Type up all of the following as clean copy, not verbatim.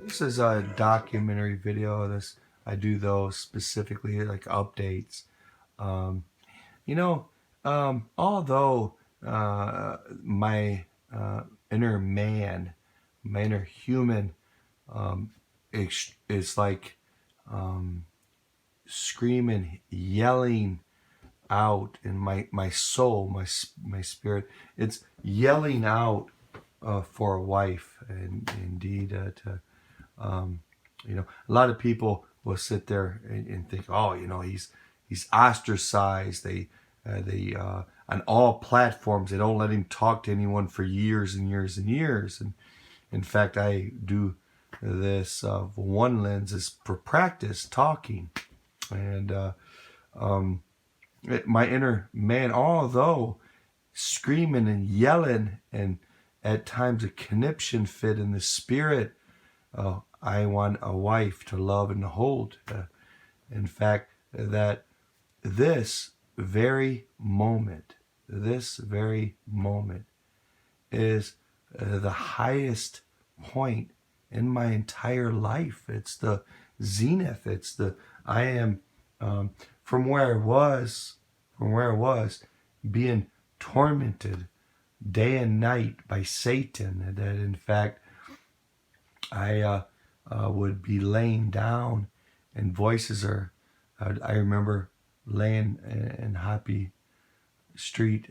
This is a documentary video. I do those specifically like updates. Um, you know, although my inner man, my inner human, is like um, screaming, yelling out in my soul, my spirit. It's yelling out for a wife, and indeed to Um, a lot of people will sit there and think, oh, he's ostracized. They on all platforms they don't let him talk to anyone for years and years and years. And in fact, I do this one lens is for practice talking, and my inner man, although screaming and yelling and at times a conniption fit in the spirit. I want a wife to love and hold. In fact, that this this very moment is the highest point in my entire life. It's the zenith. I am from where I was being tormented day and night by Satan. And that in fact, I would be laying down, and voices are. I remember laying in Hoppy Street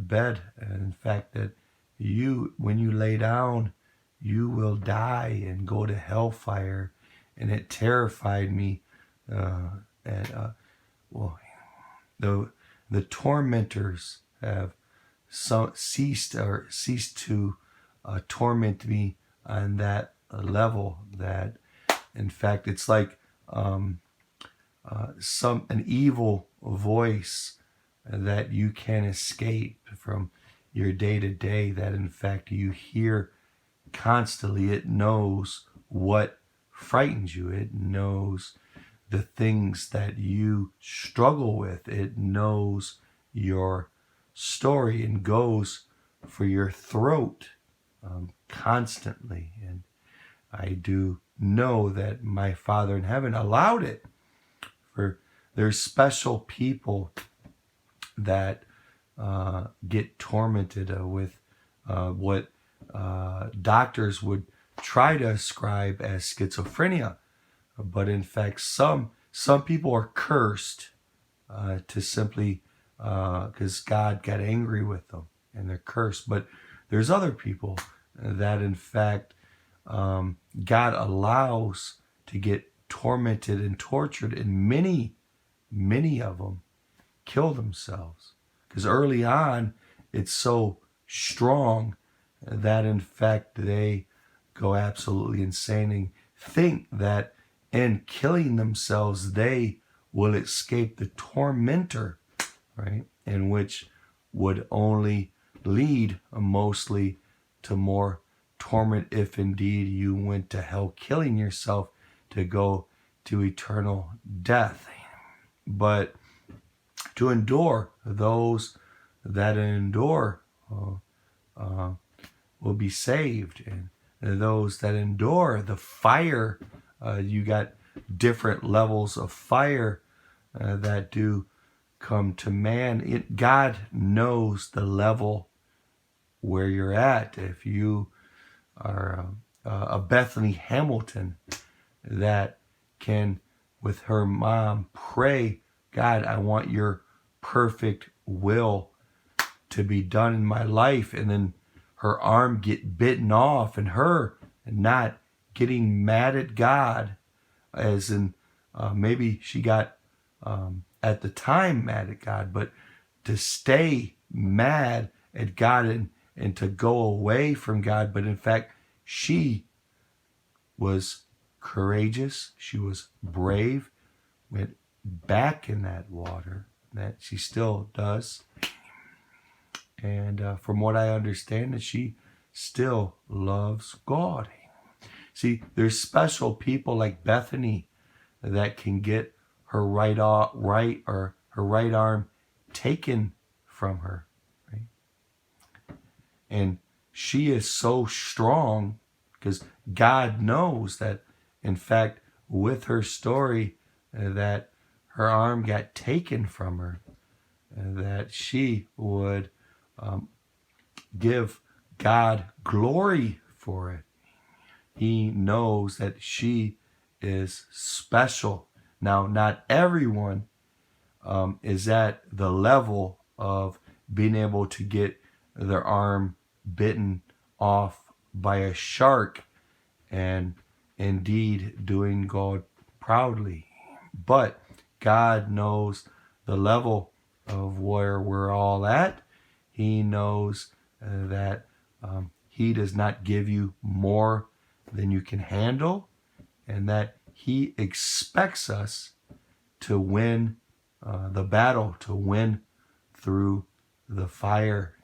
bed, and in fact that when you lay down, you will die and go to hellfire, and it terrified me. And well, the tormentors have ceased to torment me on that level. That in fact it's like an evil voice that you can't escape from your day to day, that in fact you hear constantly. It knows what frightens you. It knows the things that you struggle with. It knows your story and goes for your throat constantly. And I do know that my Father in heaven allowed it. For there's special people that get tormented with what doctors would try to ascribe as schizophrenia. But in fact, some people are cursed to simply because God got angry with them and they're cursed. But there's other people that in fact God allows to get tormented and tortured, and many of them kill themselves because early on it's so strong that in fact they go absolutely insane and think that in killing themselves they will escape the tormentor, right? And which would only lead mostly to more torment if indeed you went to hell killing yourself to go to eternal death. But to endure, those that endure will be saved. And those that endure the fire, you got different levels of fire that do come to man. God knows the level where you're at. If you are a Bethany Hamilton that can, with her mom, pray, God, I want your perfect will to be done in my life, and then her arm get bitten off, and her not getting mad at God, as in maybe she got at the time mad at God, but to stay mad at God and to go away from God. But in fact, she was courageous. She was brave, went back in that water, that she still does. And from what I understand, that she still loves God. See, there's special people like Bethany that can get her right arm taken from her, right? And she is so strong because God knows that in fact, with her story, that her arm got taken from her, that she would give God glory for it. He knows that she is special. Now, not everyone is at the level of being able to get their arm bitten off by a shark and indeed doing God proudly. But God knows the level of where we're all at. He knows that He does not give you more than you can handle, and that He expects us to win the battle, to win through the fire